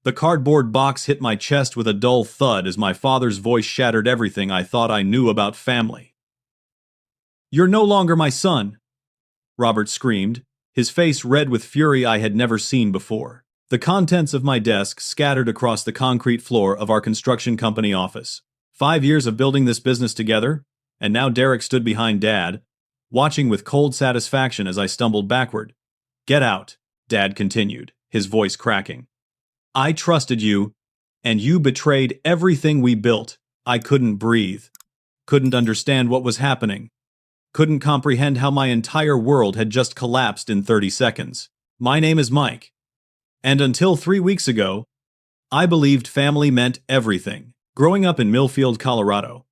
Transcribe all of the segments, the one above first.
The cardboard box hit my chest with a dull thud as my father's voice shattered everything I thought I knew about family. "You're no longer my son," Robert screamed, his face red with fury I had never seen before. The contents of my desk scattered across the concrete floor of our construction company office. 5 years of building this business together, and now Derek stood behind Dad, watching with cold satisfaction as I stumbled backward. "Get out," Dad continued, his voice cracking. "I trusted you, and you betrayed everything we built." I couldn't breathe, couldn't understand what was happening, couldn't comprehend how my entire world had just collapsed in 30 seconds. My name is Mike, and until 3 weeks ago, I believed family meant everything. Growing up in Millfield, Colorado,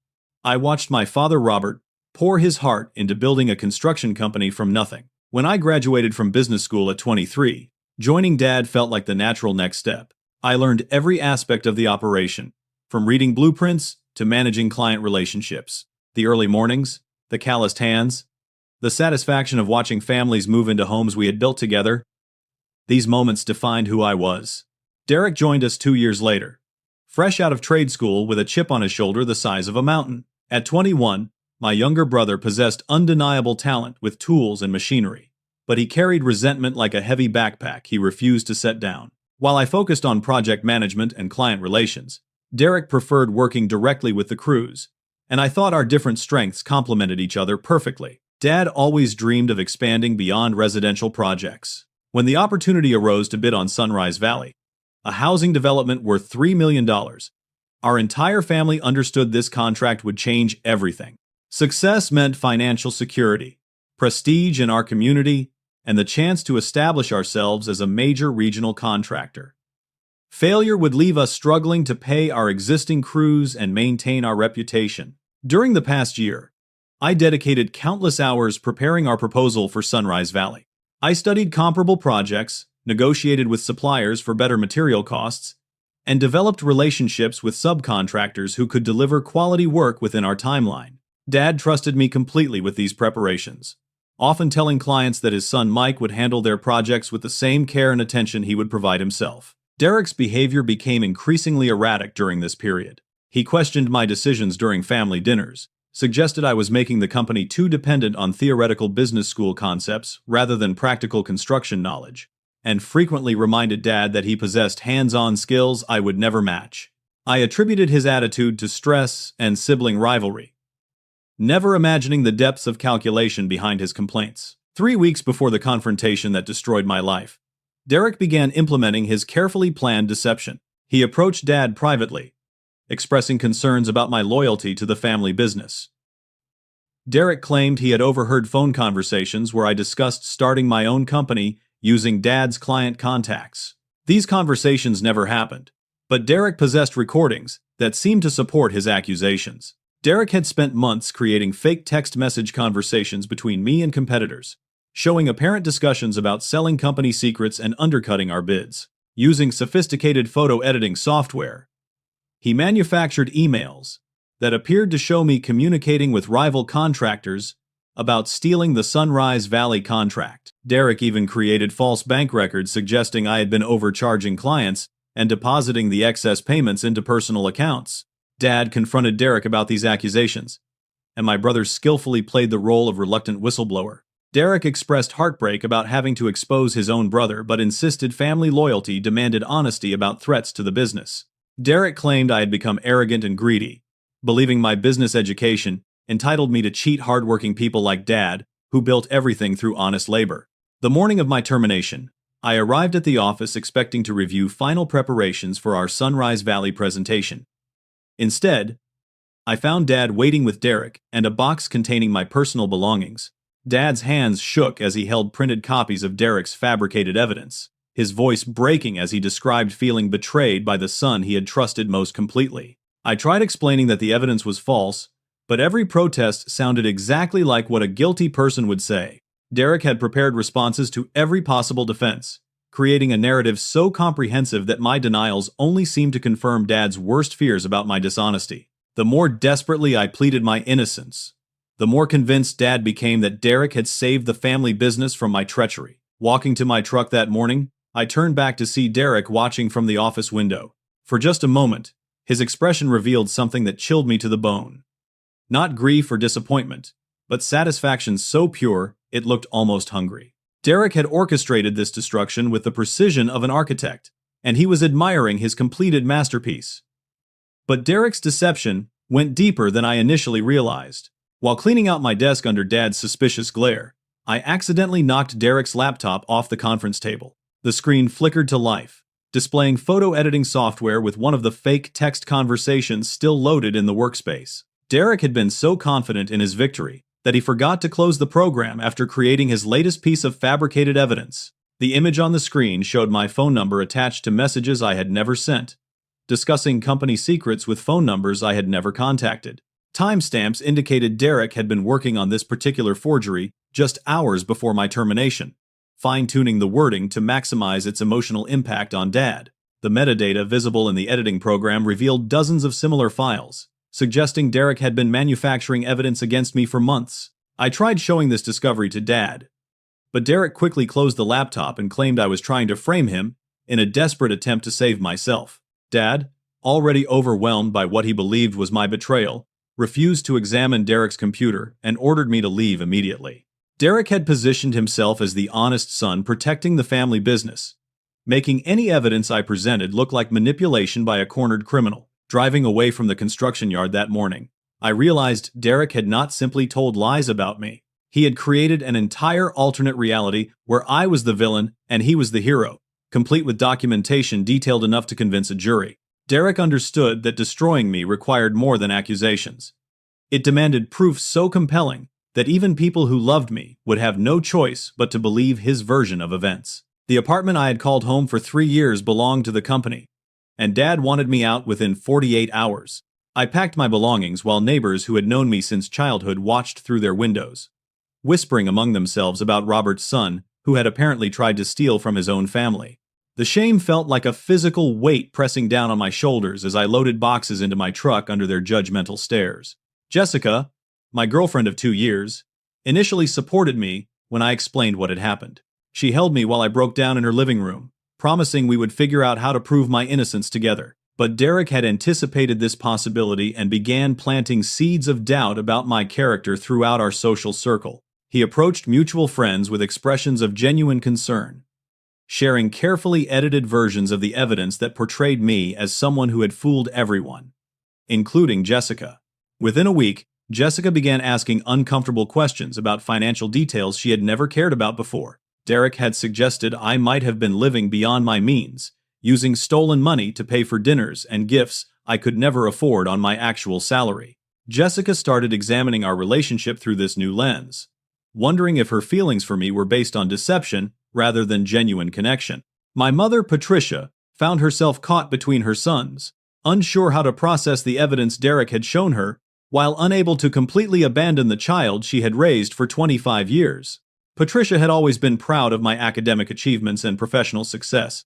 I watched my father Robert pour his heart into building a construction company from nothing. When I graduated from business school at 23, joining Dad felt like the natural next step. I learned every aspect of the operation, from reading blueprints to managing client relationships. The early mornings, the calloused hands, the satisfaction of watching families move into homes we had built together. These moments defined who I was. Derek joined us 2 years later, fresh out of trade school with a chip on his shoulder the size of a mountain. At 21, my younger brother possessed undeniable talent with tools and machinery, but he carried resentment like a heavy backpack he refused to set down. While I focused on project management and client relations, Derek preferred working directly with the crews, and I thought our different strengths complemented each other perfectly. Dad always dreamed of expanding beyond residential projects. When the opportunity arose to bid on Sunrise Valley, a housing development worth $3 million, our entire family understood this contract would change everything. Success meant financial security, prestige in our community, and the chance to establish ourselves as a major regional contractor. Failure would leave us struggling to pay our existing crews and maintain our reputation. During the past year, I dedicated countless hours preparing our proposal for Sunrise Valley. I studied comparable projects, negotiated with suppliers for better material costs, and developed relationships with subcontractors who could deliver quality work within our timeline. Dad trusted me completely with these preparations, often telling clients that his son Mike would handle their projects with the same care and attention he would provide himself. Derek's behavior became increasingly erratic during this period. He questioned my decisions during family dinners, suggested I was making the company too dependent on theoretical business school concepts rather than practical construction knowledge, and frequently reminded Dad that he possessed hands-on skills I would never match. I attributed his attitude to stress and sibling rivalry, never imagining the depths of calculation behind his complaints. 3 weeks before the confrontation that destroyed my life, Derek began implementing his carefully planned deception. He approached Dad privately, expressing concerns about my loyalty to the family business. Derek claimed he had overheard phone conversations where I discussed starting my own company using Dad's client contacts. These conversations never happened, but Derek possessed recordings that seemed to support his accusations. Derek had spent months creating fake text message conversations between me and competitors, showing apparent discussions about selling company secrets and undercutting our bids. Using sophisticated photo editing software, he manufactured emails that appeared to show me communicating with rival contractors about stealing the Sunrise Valley contract. Derek even created false bank records suggesting I had been overcharging clients and depositing the excess payments into personal accounts. Dad confronted Derek about these accusations, and my brother skillfully played the role of reluctant whistleblower. Derek expressed heartbreak about having to expose his own brother, but insisted family loyalty demanded honesty about threats to the business. Derek claimed I had become arrogant and greedy, believing my business education entitled me to cheat hardworking people like Dad, who built everything through honest labor. The morning of my termination, I arrived at the office expecting to review final preparations for our Sunrise Valley presentation. Instead, I found Dad waiting with Derek and a box containing my personal belongings. Dad's hands shook as he held printed copies of Derek's fabricated evidence, his voice breaking as he described feeling betrayed by the son he had trusted most completely. I tried explaining that the evidence was false, but every protest sounded exactly like what a guilty person would say. Derek had prepared responses to every possible defense, creating a narrative so comprehensive that my denials only seemed to confirm Dad's worst fears about my dishonesty. The more desperately I pleaded my innocence, the more convinced Dad became that Derek had saved the family business from my treachery. Walking to my truck that morning, I turned back to see Derek watching from the office window. For just a moment, his expression revealed something that chilled me to the bone. Not grief or disappointment, but satisfaction so pure it looked almost hungry. Derek had orchestrated this destruction with the precision of an architect, and he was admiring his completed masterpiece. But Derek's deception went deeper than I initially realized. While cleaning out my desk under Dad's suspicious glare, I accidentally knocked Derek's laptop off the conference table. The screen flickered to life, displaying photo editing software with one of the fake text conversations still loaded in the workspace. Derek had been so confident in his victory that he forgot to close the program after creating his latest piece of fabricated evidence. The image on the screen showed my phone number attached to messages I had never sent, discussing company secrets with phone numbers I had never contacted. Timestamps indicated Derek had been working on this particular forgery just hours before my termination, fine-tuning the wording to maximize its emotional impact on Dad. The metadata visible in the editing program revealed dozens of similar files, suggesting Derek had been manufacturing evidence against me for months. I tried showing this discovery to Dad, but Derek quickly closed the laptop and claimed I was trying to frame him in a desperate attempt to save myself. Dad, already overwhelmed by what he believed was my betrayal, refused to examine Derek's computer and ordered me to leave immediately. Derek had positioned himself as the honest son protecting the family business, making any evidence I presented look like manipulation by a cornered criminal. Driving away from the construction yard that morning, I realized Derek had not simply told lies about me. He had created an entire alternate reality where I was the villain and he was the hero, complete with documentation detailed enough to convince a jury. Derek understood that destroying me required more than accusations. It demanded proof so compelling that even people who loved me would have no choice but to believe his version of events. The apartment I had called home for 3 years belonged to the company, and Dad wanted me out within 48 hours. I packed my belongings while neighbors who had known me since childhood watched through their windows, whispering among themselves about Robert's son, who had apparently tried to steal from his own family. The shame felt like a physical weight pressing down on my shoulders as I loaded boxes into my truck under their judgmental stares. Jessica, my girlfriend of 2 years, initially supported me when I explained what had happened. She held me while I broke down in her living room, promising we would figure out how to prove my innocence together. But Derek had anticipated this possibility and began planting seeds of doubt about my character throughout our social circle. He approached mutual friends with expressions of genuine concern, sharing carefully edited versions of the evidence that portrayed me as someone who had fooled everyone, including Jessica. Within a week, Jessica began asking uncomfortable questions about financial details she had never cared about before. Derek had suggested I might have been living beyond my means, using stolen money to pay for dinners and gifts I could never afford on my actual salary. Jessica started examining our relationship through this new lens, wondering if her feelings for me were based on deception rather than genuine connection. My mother, Patricia, found herself caught between her sons, unsure how to process the evidence Derek had shown her, while unable to completely abandon the child she had raised for 25 years. Patricia had always been proud of my academic achievements and professional success,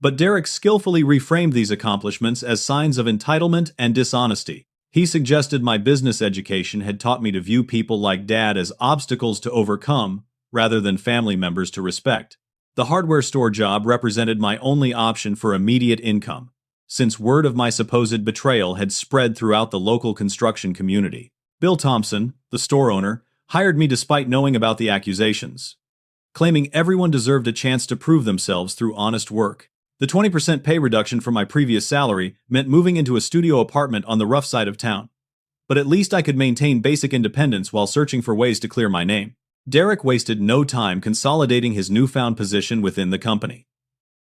but Derek skillfully reframed these accomplishments as signs of entitlement and dishonesty. He suggested my business education had taught me to view people like Dad as obstacles to overcome rather than family members to respect. The hardware store job represented my only option for immediate income, since word of my supposed betrayal had spread throughout the local construction community. Bill Thompson, the store owner, hired me despite knowing about the accusations, claiming everyone deserved a chance to prove themselves through honest work. The 20% pay reduction from my previous salary meant moving into a studio apartment on the rough side of town, but at least I could maintain basic independence while searching for ways to clear my name. Derek wasted no time consolidating his newfound position within the company.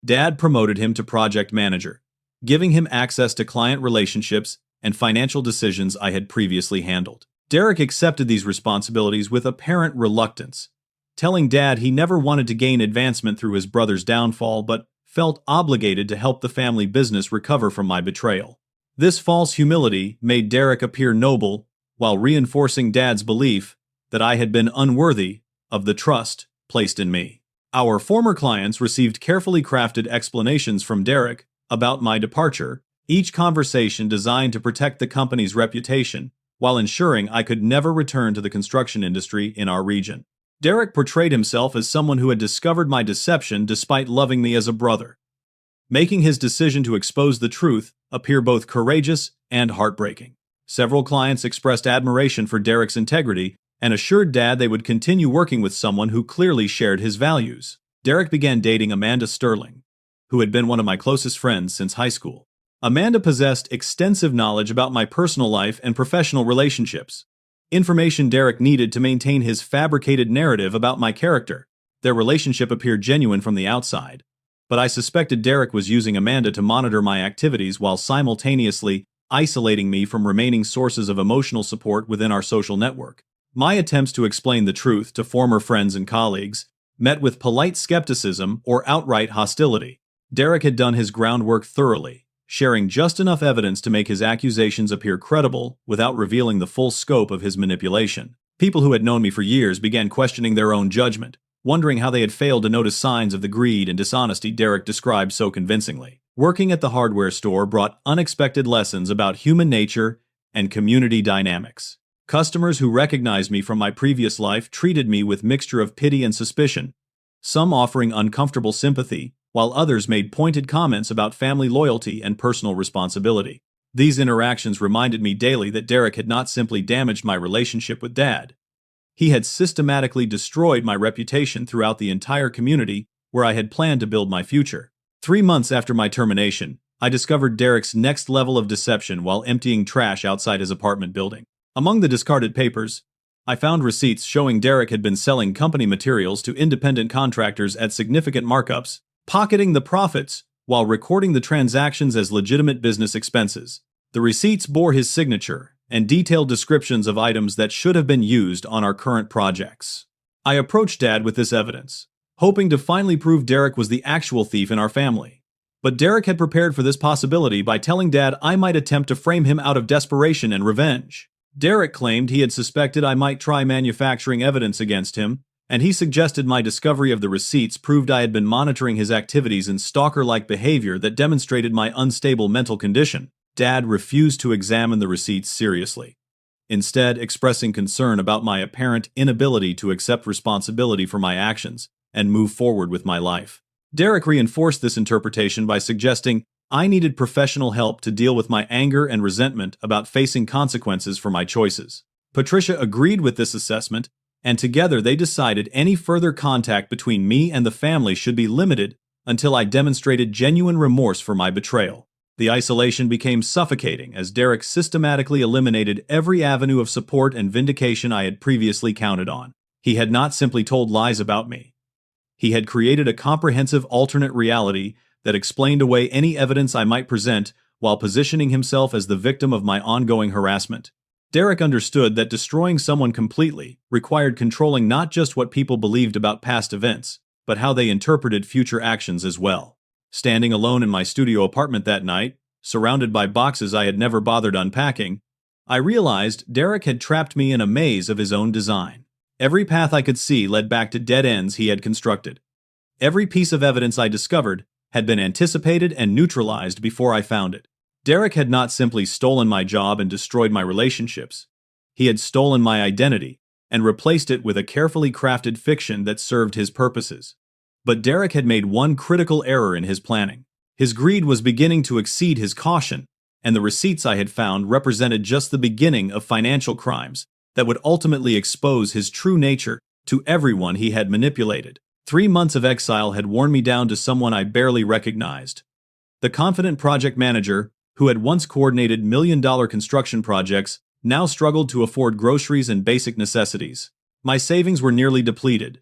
Dad promoted him to project manager, giving him access to client relationships and financial decisions I had previously handled. Derek accepted these responsibilities with apparent reluctance, telling Dad he never wanted to gain advancement through his brother's downfall but felt obligated to help the family business recover from my betrayal. This false humility made Derek appear noble while reinforcing Dad's belief that I had been unworthy of the trust placed in me. Our former clients received carefully crafted explanations from Derek about my departure, each conversation designed to protect the company's reputation while ensuring I could never return to the construction industry in our region. Derek portrayed himself as someone who had discovered my deception despite loving me as a brother, making his decision to expose the truth appear both courageous and heartbreaking. Several clients expressed admiration for Derek's integrity and assured Dad they would continue working with someone who clearly shared his values. Derek began dating Amanda Sterling, who had been one of my closest friends since high school. Amanda possessed extensive knowledge about my personal life and professional relationships, information Derek needed to maintain his fabricated narrative about my character. Their relationship appeared genuine from the outside, but I suspected Derek was using Amanda to monitor my activities while simultaneously isolating me from remaining sources of emotional support within our social network. My attempts to explain the truth to former friends and colleagues met with polite skepticism or outright hostility. Derek had done his groundwork thoroughly, sharing just enough evidence to make his accusations appear credible without revealing the full scope of his manipulation. People who had known me for years began questioning their own judgment, wondering how they had failed to notice signs of the greed and dishonesty Derek described so convincingly. Working at the hardware store brought unexpected lessons about human nature and community dynamics. Customers who recognized me from my previous life treated me with mixture of pity and suspicion, some offering uncomfortable sympathy, while others made pointed comments about family loyalty and personal responsibility. These interactions reminded me daily that Derek had not simply damaged my relationship with Dad. He had systematically destroyed my reputation throughout the entire community where I had planned to build my future. 3 months after my termination, I discovered Derek's next level of deception while emptying trash outside his apartment building. Among the discarded papers, I found receipts showing Derek had been selling company materials to independent contractors at significant markups, pocketing the profits while recording the transactions as legitimate business expenses. The receipts bore his signature and detailed descriptions of items that should have been used on our current projects. I approached Dad with this evidence, hoping to finally prove Derek was the actual thief in our family. But Derek had prepared for this possibility by telling Dad I might attempt to frame him out of desperation and revenge. Derek claimed he had suspected I might try manufacturing evidence against him, and he suggested my discovery of the receipts proved I had been monitoring his activities in stalker-like behavior that demonstrated my unstable mental condition. Dad refused to examine the receipts seriously, instead expressing concern about my apparent inability to accept responsibility for my actions and move forward with my life. Derek reinforced this interpretation by suggesting I needed professional help to deal with my anger and resentment about facing consequences for my choices. Patricia agreed with this assessment, and together they decided any further contact between me and the family should be limited until I demonstrated genuine remorse for my betrayal. The isolation became suffocating as Derek systematically eliminated every avenue of support and vindication I had previously counted on. He had not simply told lies about me. He had created a comprehensive alternate reality that explained away any evidence I might present while positioning himself as the victim of my ongoing harassment. Derek understood that destroying someone completely required controlling not just what people believed about past events, but how they interpreted future actions as well. Standing alone in my studio apartment that night, surrounded by boxes I had never bothered unpacking, I realized Derek had trapped me in a maze of his own design. Every path I could see led back to dead ends he had constructed. Every piece of evidence I discovered had been anticipated and neutralized before I found it. Derek had not simply stolen my job and destroyed my relationships. He had stolen my identity and replaced it with a carefully crafted fiction that served his purposes. But Derek had made one critical error in his planning. His greed was beginning to exceed his caution, and the receipts I had found represented just the beginning of financial crimes that would ultimately expose his true nature to everyone he had manipulated. 3 months of exile had worn me down to someone I barely recognized. The confident project manager, who had once coordinated million-dollar construction projects, now struggled to afford groceries and basic necessities. My savings were nearly depleted,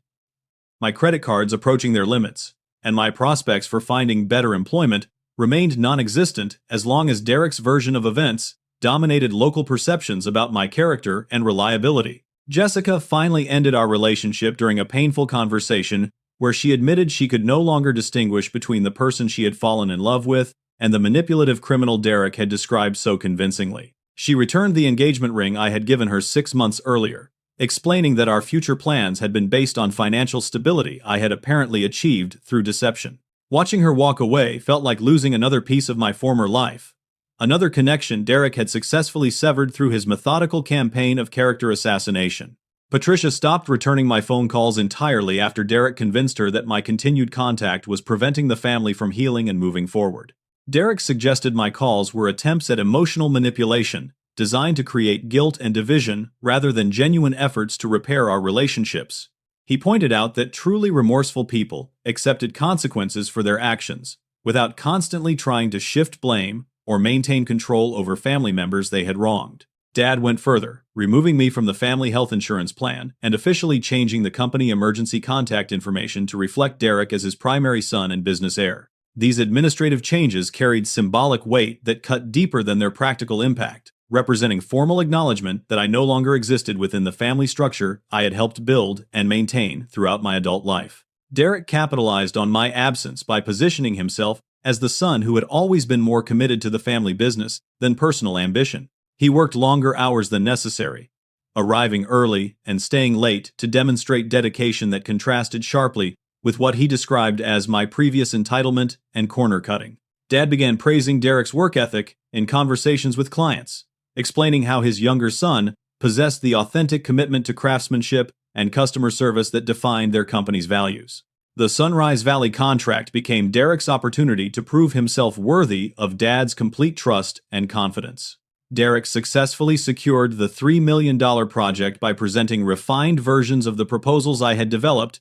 my credit cards approaching their limits, and my prospects for finding better employment remained non-existent as long as Derek's version of events dominated local perceptions about my character and reliability. Jessica finally ended our relationship during a painful conversation where she admitted she could no longer distinguish between the person she had fallen in love with and the manipulative criminal Derek had described so convincingly. She returned the engagement ring I had given her 6 months earlier, explaining that our future plans had been based on financial stability I had apparently achieved through deception. Watching her walk away felt like losing another piece of my former life, another connection Derek had successfully severed through his methodical campaign of character assassination. Patricia stopped returning my phone calls entirely after Derek convinced her that my continued contact was preventing the family from healing and moving forward. Derek suggested my calls were attempts at emotional manipulation, designed to create guilt and division rather than genuine efforts to repair our relationships. He pointed out that truly remorseful people accepted consequences for their actions, without constantly trying to shift blame or maintain control over family members they had wronged. Dad went further, removing me from the family health insurance plan and officially changing the company emergency contact information to reflect Derek as his primary son and business heir. These administrative changes carried symbolic weight that cut deeper than their practical impact, representing formal acknowledgement that I no longer existed within the family structure I had helped build and maintain throughout my adult life. Derek capitalized on my absence by positioning himself as the son who had always been more committed to the family business than personal ambition. He worked longer hours than necessary, arriving early and staying late to demonstrate dedication that contrasted sharply with what he described as my previous entitlement and corner-cutting. Dad began praising Derek's work ethic in conversations with clients, explaining how his younger son possessed the authentic commitment to craftsmanship and customer service that defined their company's values. The Sunrise Valley contract became Derek's opportunity to prove himself worthy of Dad's complete trust and confidence. Derek successfully secured the $3 million project by presenting refined versions of the proposals I had developed,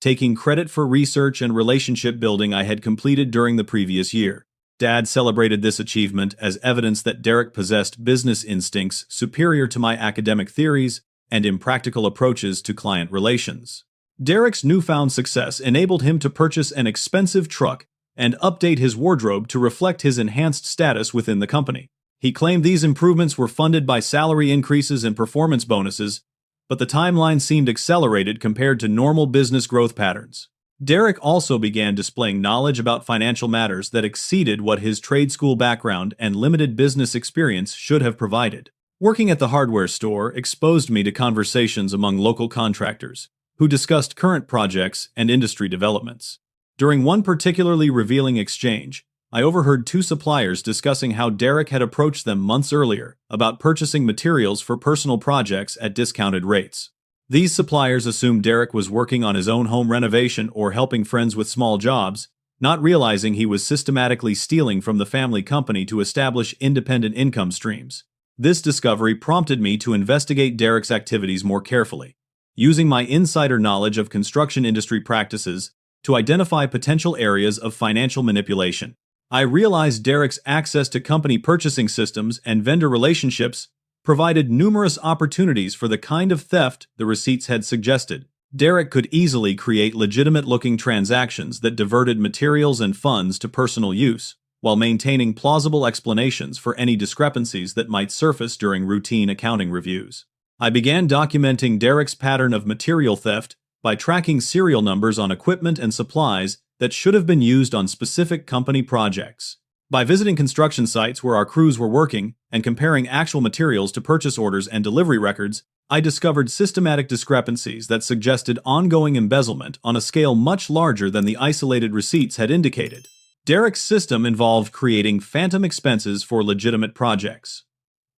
taking credit for research and relationship building I had completed during the previous year. Dad celebrated this achievement as evidence that Derek possessed business instincts superior to my academic theories and impractical approaches to client relations. Derek's newfound success enabled him to purchase an expensive truck and update his wardrobe to reflect his enhanced status within the company. He claimed these improvements were funded by salary increases and performance bonuses, but the timeline seemed accelerated compared to normal business growth patterns. Derek also began displaying knowledge about financial matters that exceeded what his trade school background and limited business experience should have provided. Working at the hardware store exposed me to conversations among local contractors, who discussed current projects and industry developments. During one particularly revealing exchange, I overheard two suppliers discussing how Derek had approached them months earlier about purchasing materials for personal projects at discounted rates. These suppliers assumed Derek was working on his own home renovation or helping friends with small jobs, not realizing he was systematically stealing from the family company to establish independent income streams. This discovery prompted me to investigate Derek's activities more carefully, using my insider knowledge of construction industry practices to identify potential areas of financial manipulation. I realized Derek's access to company purchasing systems and vendor relationships provided numerous opportunities for the kind of theft the receipts had suggested. Derek could easily create legitimate-looking transactions that diverted materials and funds to personal use, while maintaining plausible explanations for any discrepancies that might surface during routine accounting reviews. I began documenting Derek's pattern of material theft by tracking serial numbers on equipment and supplies that should have been used on specific company projects. By visiting construction sites where our crews were working and comparing actual materials to purchase orders and delivery records, I discovered systematic discrepancies that suggested ongoing embezzlement on a scale much larger than the isolated receipts had indicated. Derek's system involved creating phantom expenses for legitimate projects,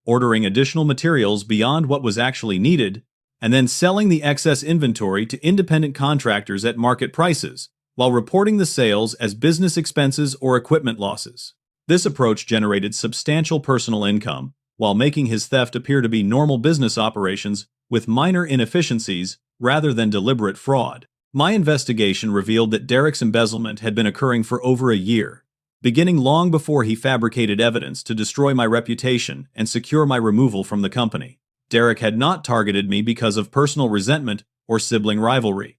ordering additional materials beyond what was actually needed, and then selling the excess inventory to independent contractors at market prices, while reporting the sales as business expenses or equipment losses. This approach generated substantial personal income, while making his theft appear to be normal business operations with minor inefficiencies rather than deliberate fraud. My investigation revealed that Derek's embezzlement had been occurring for over a year, beginning long before he fabricated evidence to destroy my reputation and secure my removal from the company. Derek had not targeted me because of personal resentment or sibling rivalry.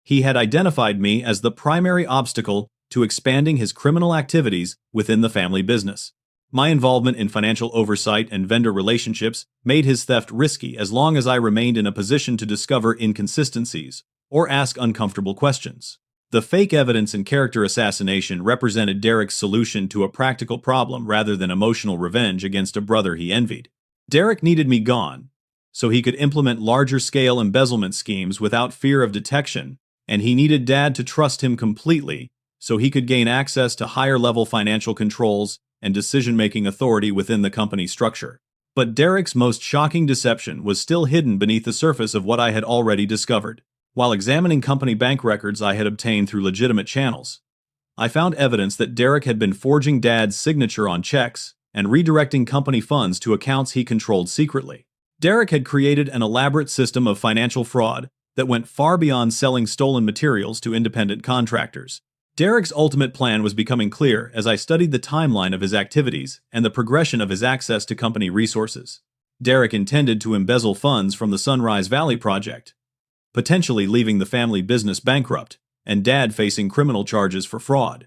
He had identified me as the primary obstacle to expanding his criminal activities within the family business. My involvement in financial oversight and vendor relationships made his theft risky as long as I remained in a position to discover inconsistencies or ask uncomfortable questions. The fake evidence and character assassination represented Derek's solution to a practical problem rather than emotional revenge against a brother he envied. Derek needed me gone, so he could implement larger-scale embezzlement schemes without fear of detection, and he needed Dad to trust him completely so he could gain access to higher-level financial controls and decision-making authority within the company structure. But Derek's most shocking deception was still hidden beneath the surface of what I had already discovered. While examining company bank records I had obtained through legitimate channels, I found evidence that Derek had been forging Dad's signature on checks and redirecting company funds to accounts he controlled secretly. Derek had created an elaborate system of financial fraud that went far beyond selling stolen materials to independent contractors. Derek's ultimate plan was becoming clear as I studied the timeline of his activities and the progression of his access to company resources. Derek intended to embezzle funds from the Sunrise Valley project, potentially leaving the family business bankrupt and Dad facing criminal charges for fraud.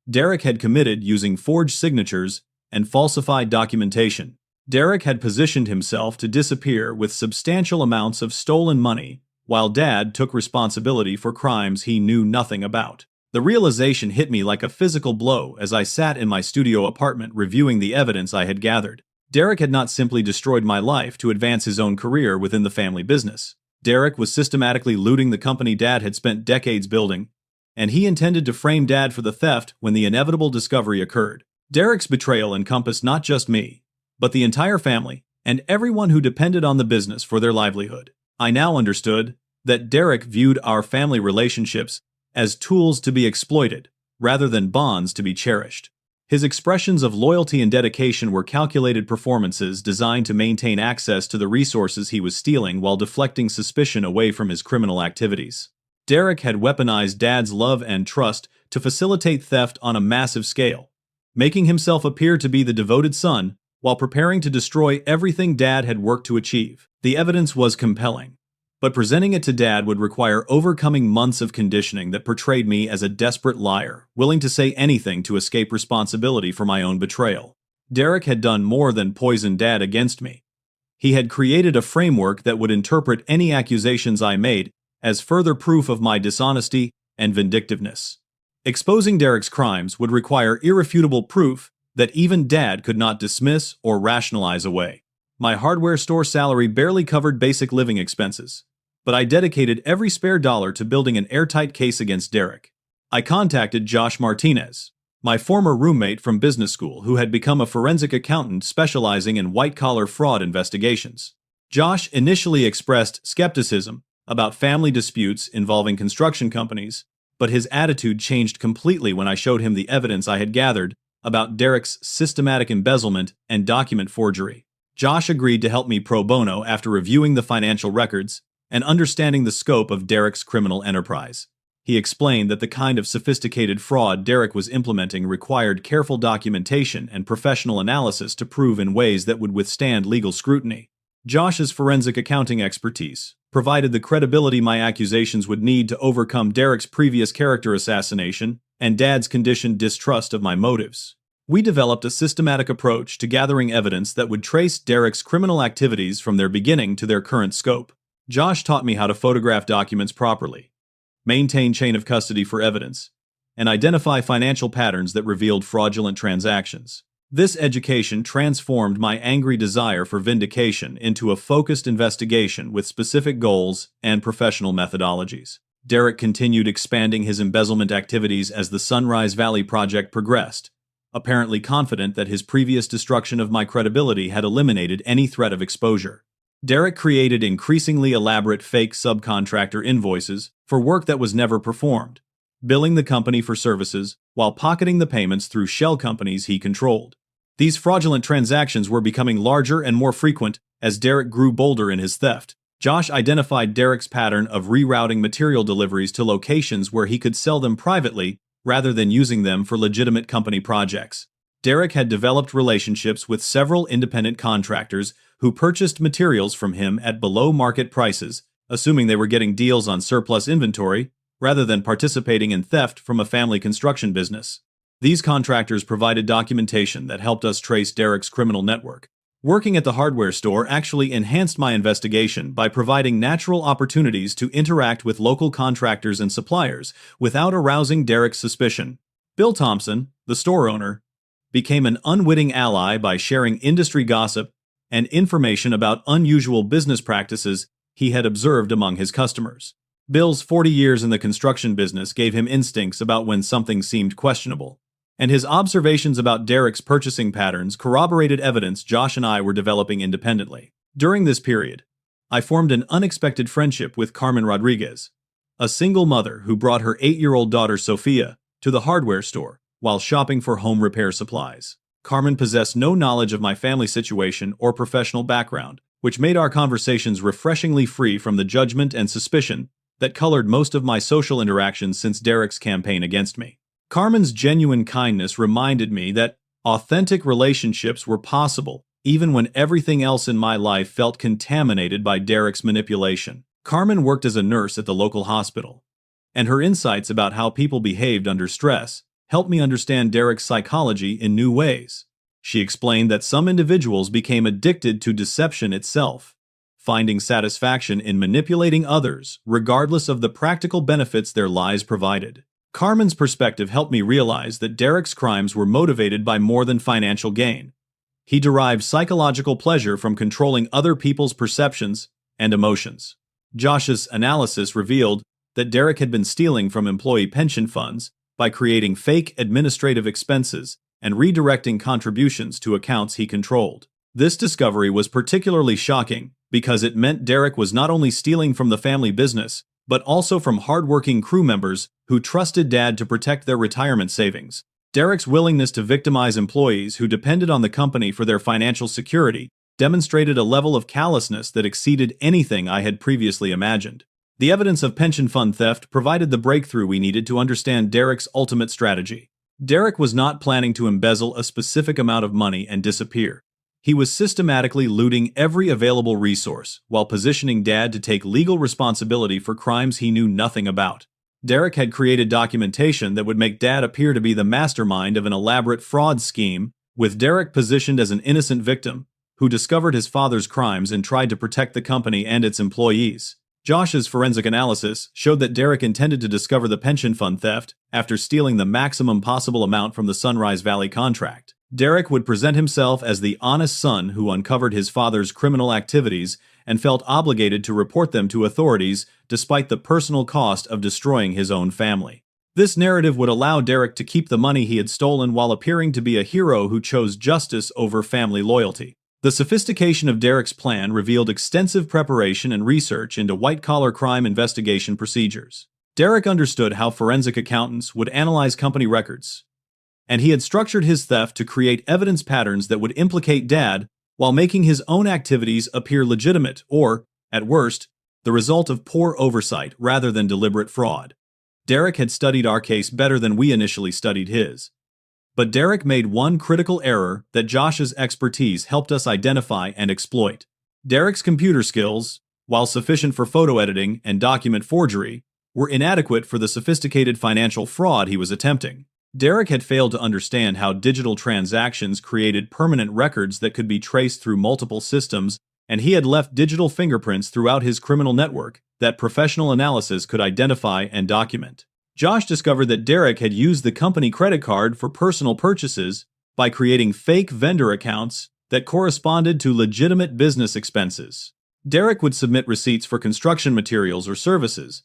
Derek had committed using forged signatures and falsified documentation. Derek had positioned himself to disappear with substantial amounts of stolen money, while Dad took responsibility for crimes he knew nothing about. The realization hit me like a physical blow as I sat in my studio apartment reviewing the evidence I had gathered. Derek had not simply destroyed my life to advance his own career within the family business. Derek was systematically looting the company Dad had spent decades building, and he intended to frame Dad for the theft when the inevitable discovery occurred. Derek's betrayal encompassed not just me, but the entire family and everyone who depended on the business for their livelihood. I now understood that Derek viewed our family relationships as tools to be exploited, rather than bonds to be cherished. His expressions of loyalty and dedication were calculated performances designed to maintain access to the resources he was stealing while deflecting suspicion away from his criminal activities. Derek had weaponized Dad's love and trust to facilitate theft on a massive scale, making himself appear to be the devoted son while preparing to destroy everything Dad had worked to achieve. The evidence was compelling, but presenting it to Dad would require overcoming months of conditioning that portrayed me as a desperate liar, willing to say anything to escape responsibility for my own betrayal. Derek had done more than poison Dad against me. He had created a framework that would interpret any accusations I made as further proof of my dishonesty and vindictiveness. Exposing Derek's crimes would require irrefutable proof that even Dad could not dismiss or rationalize away. My hardware store salary barely covered basic living expenses, but I dedicated every spare dollar to building an airtight case against Derek. I contacted Josh Martinez, my former roommate from business school who had become a forensic accountant specializing in white-collar fraud investigations. Josh initially expressed skepticism about family disputes involving construction companies, but his attitude changed completely when I showed him the evidence I had gathered about Derek's systematic embezzlement and document forgery. Josh agreed to help me pro bono after reviewing the financial records and understanding the scope of Derek's criminal enterprise. He explained that the kind of sophisticated fraud Derek was implementing required careful documentation and professional analysis to prove in ways that would withstand legal scrutiny. Josh's forensic accounting expertise provided the credibility my accusations would need to overcome Derek's previous character assassination and Dad's conditioned distrust of my motives. We developed a systematic approach to gathering evidence that would trace Derek's criminal activities from their beginning to their current scope. Josh taught me how to photograph documents properly, maintain chain of custody for evidence, and identify financial patterns that revealed fraudulent transactions. This education transformed my angry desire for vindication into a focused investigation with specific goals and professional methodologies. Derek continued expanding his embezzlement activities as the Sunrise Valley project progressed, apparently confident that his previous destruction of my credibility had eliminated any threat of exposure. Derek created increasingly elaborate fake subcontractor invoices for work that was never performed, billing the company for services while pocketing the payments through shell companies he controlled. These fraudulent transactions were becoming larger and more frequent as Derek grew bolder in his theft. Josh identified Derek's pattern of rerouting material deliveries to locations where he could sell them privately rather than using them for legitimate company projects. Derek had developed relationships with several independent contractors who purchased materials from him at below-market prices, assuming they were getting deals on surplus inventory rather than participating in theft from a family construction business. These contractors provided documentation that helped us trace Derek's criminal network. Working at the hardware store actually enhanced my investigation by providing natural opportunities to interact with local contractors and suppliers without arousing Derek's suspicion. Bill Thompson, the store owner, became an unwitting ally by sharing industry gossip and information about unusual business practices he had observed among his customers. Bill's 40 years in the construction business gave him instincts about when something seemed questionable, And his observations about Derek's purchasing patterns corroborated evidence Josh and I were developing independently. During this period, I formed an unexpected friendship with Carmen Rodriguez, a single mother who brought her 8-year-old daughter Sophia to the hardware store while shopping for home repair supplies. Carmen possessed no knowledge of my family situation or professional background, which made our conversations refreshingly free from the judgment and suspicion that colored most of my social interactions since Derek's campaign against me. Carmen's genuine kindness reminded me that authentic relationships were possible, even when everything else in my life felt contaminated by Derek's manipulation. Carmen worked as a nurse at the local hospital, and her insights about how people behaved under stress helped me understand Derek's psychology in new ways. She explained that some individuals became addicted to deception itself, finding satisfaction in manipulating others regardless of the practical benefits their lies provided. Carmen's perspective helped me realize that Derek's crimes were motivated by more than financial gain. He derived psychological pleasure from controlling other people's perceptions and emotions. Josh's analysis revealed that Derek had been stealing from employee pension funds by creating fake administrative expenses and redirecting contributions to accounts he controlled. This discovery was particularly shocking because it meant Derek was not only stealing from the family business, but also from hardworking crew members who trusted Dad to protect their retirement savings. Derek's willingness to victimize employees who depended on the company for their financial security demonstrated a level of callousness that exceeded anything I had previously imagined. The evidence of pension fund theft provided the breakthrough we needed to understand Derek's ultimate strategy. Derek was not planning to embezzle a specific amount of money and disappear. He was systematically looting every available resource while positioning Dad to take legal responsibility for crimes he knew nothing about. Derek had created documentation that would make Dad appear to be the mastermind of an elaborate fraud scheme, with Derek positioned as an innocent victim who discovered his father's crimes and tried to protect the company and its employees. Josh's forensic analysis showed that Derek intended to discover the pension fund theft after stealing the maximum possible amount from the Sunrise Valley contract. Derek would present himself as the honest son who uncovered his father's criminal activities and felt obligated to report them to authorities despite the personal cost of destroying his own family. This narrative would allow Derek to keep the money he had stolen while appearing to be a hero who chose justice over family loyalty. The sophistication of Derek's plan revealed extensive preparation and research into white-collar crime investigation procedures. Derek understood how forensic accountants would analyze company records, and he had structured his theft to create evidence patterns that would implicate Dad while making his own activities appear legitimate or, at worst, the result of poor oversight rather than deliberate fraud. Derek had studied our case better than we initially studied his. But Derek made one critical error that Josh's expertise helped us identify and exploit. Derek's computer skills, while sufficient for photo editing and document forgery, were inadequate for the sophisticated financial fraud he was attempting. Derek had failed to understand how digital transactions created permanent records that could be traced through multiple systems, and he had left digital fingerprints throughout his criminal network that professional analysis could identify and document. Josh discovered that Derek had used the company credit card for personal purchases by creating fake vendor accounts that corresponded to legitimate business expenses. Derek would submit receipts for construction materials or services,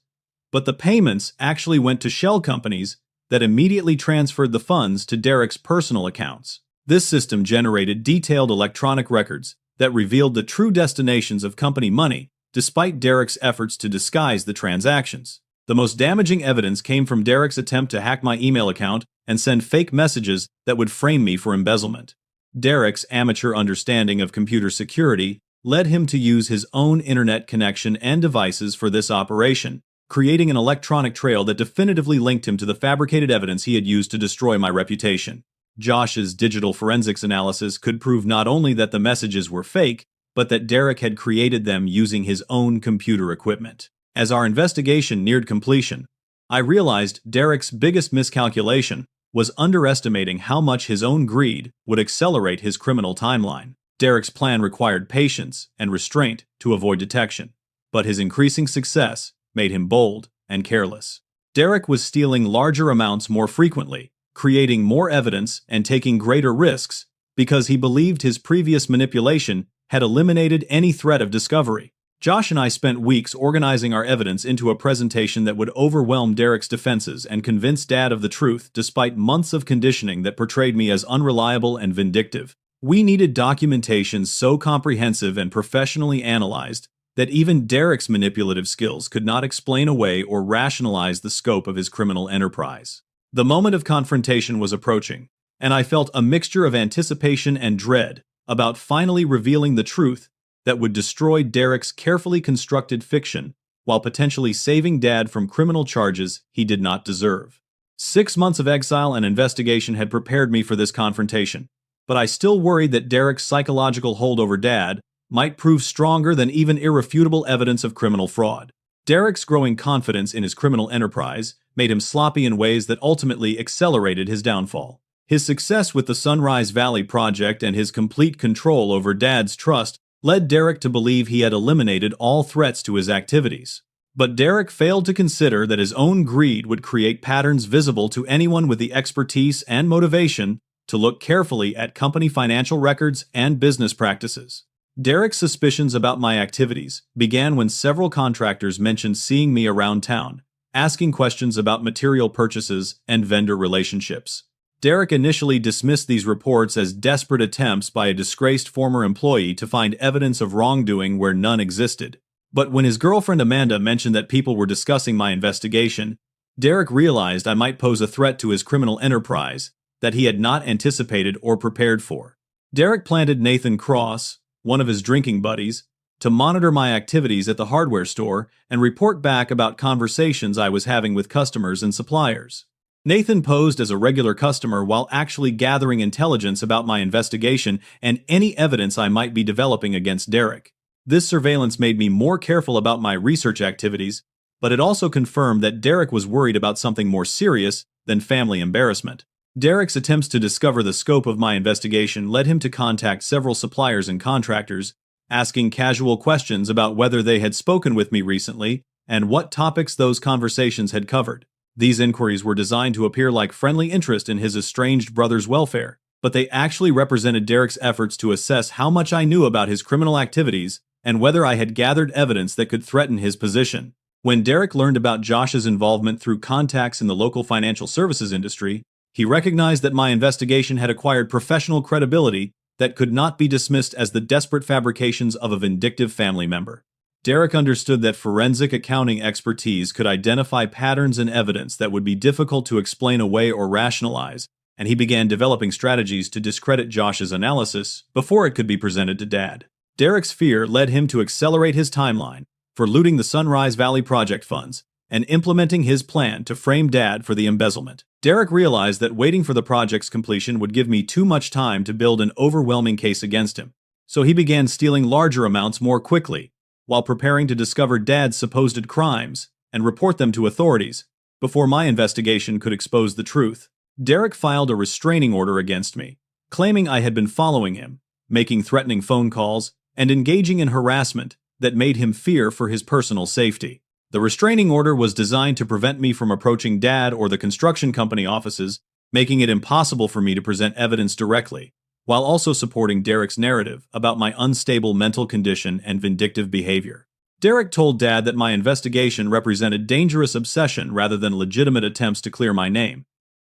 but the payments actually went to shell companies that immediately transferred the funds to Derek's personal accounts. This system generated detailed electronic records that revealed the true destinations of company money, despite Derek's efforts to disguise the transactions. The most damaging evidence came from Derek's attempt to hack my email account and send fake messages that would frame me for embezzlement. Derek's amateur understanding of computer security led him to use his own internet connection and devices for this operation, creating an electronic trail that definitively linked him to the fabricated evidence he had used to destroy my reputation. Josh's digital forensics analysis could prove not only that the messages were fake, but that Derek had created them using his own computer equipment. As our investigation neared completion, I realized Derek's biggest miscalculation was underestimating how much his own greed would accelerate his criminal timeline. Derek's plan required patience and restraint to avoid detection, but his increasing success made him bold and careless. Derek was stealing larger amounts more frequently, creating more evidence and taking greater risks because he believed his previous manipulation had eliminated any threat of discovery. Josh and I spent weeks organizing our evidence into a presentation that would overwhelm Derek's defenses and convince Dad of the truth despite months of conditioning that portrayed me as unreliable and vindictive. We needed documentation so comprehensive and professionally analyzed that even Derek's manipulative skills could not explain away or rationalize the scope of his criminal enterprise. The moment of confrontation was approaching, and I felt a mixture of anticipation and dread about finally revealing the truth that would destroy Derek's carefully constructed fiction while potentially saving Dad from criminal charges he did not deserve. 6 months of exile and investigation had prepared me for this confrontation, but I still worried that Derek's psychological hold over Dad might prove stronger than even irrefutable evidence of criminal fraud. Derek's growing confidence in his criminal enterprise made him sloppy in ways that ultimately accelerated his downfall. His success with the Sunrise Valley project and his complete control over Dad's trust led Derek to believe he had eliminated all threats to his activities. But Derek failed to consider that his own greed would create patterns visible to anyone with the expertise and motivation to look carefully at company financial records and business practices. Derek's suspicions about my activities began when several contractors mentioned seeing me around town, asking questions about material purchases and vendor relationships. Derek initially dismissed these reports as desperate attempts by a disgraced former employee to find evidence of wrongdoing where none existed. But when his girlfriend Amanda mentioned that people were discussing my investigation, Derek realized I might pose a threat to his criminal enterprise that he had not anticipated or prepared for. Derek planted Nathan Cross, one of his drinking buddies, to monitor my activities at the hardware store and report back about conversations I was having with customers and suppliers. Nathan posed as a regular customer while actually gathering intelligence about my investigation and any evidence I might be developing against Derek. This surveillance made me more careful about my research activities, but it also confirmed that Derek was worried about something more serious than family embarrassment. Derek's attempts to discover the scope of my investigation led him to contact several suppliers and contractors, asking casual questions about whether they had spoken with me recently and what topics those conversations had covered. These inquiries were designed to appear like friendly interest in his estranged brother's welfare, but they actually represented Derek's efforts to assess how much I knew about his criminal activities and whether I had gathered evidence that could threaten his position. When Derek learned about Josh's involvement through contacts in the local financial services industry, he recognized that my investigation had acquired professional credibility that could not be dismissed as the desperate fabrications of a vindictive family member. Derek understood that forensic accounting expertise could identify patterns and evidence that would be difficult to explain away or rationalize, and he began developing strategies to discredit Josh's analysis before it could be presented to Dad. Derek's fear led him to accelerate his timeline for looting the Sunrise Valley project funds and implementing his plan to frame Dad for the embezzlement. Derek realized that waiting for the project's completion would give me too much time to build an overwhelming case against him, so he began stealing larger amounts more quickly, while preparing to discover Dad's supposed crimes and report them to authorities before my investigation could expose the truth. Derek filed a restraining order against me, claiming I had been following him, making threatening phone calls, and engaging in harassment that made him fear for his personal safety. The restraining order was designed to prevent me from approaching Dad or the construction company offices, making it impossible for me to present evidence directly, while also supporting Derek's narrative about my unstable mental condition and vindictive behavior. Derek told Dad that my investigation represented dangerous obsession rather than legitimate attempts to clear my name,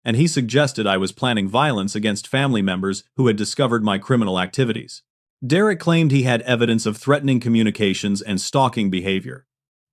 and he suggested I was planning violence against family members who had discovered my criminal activities. Derek claimed he had evidence of threatening communications and stalking behavior,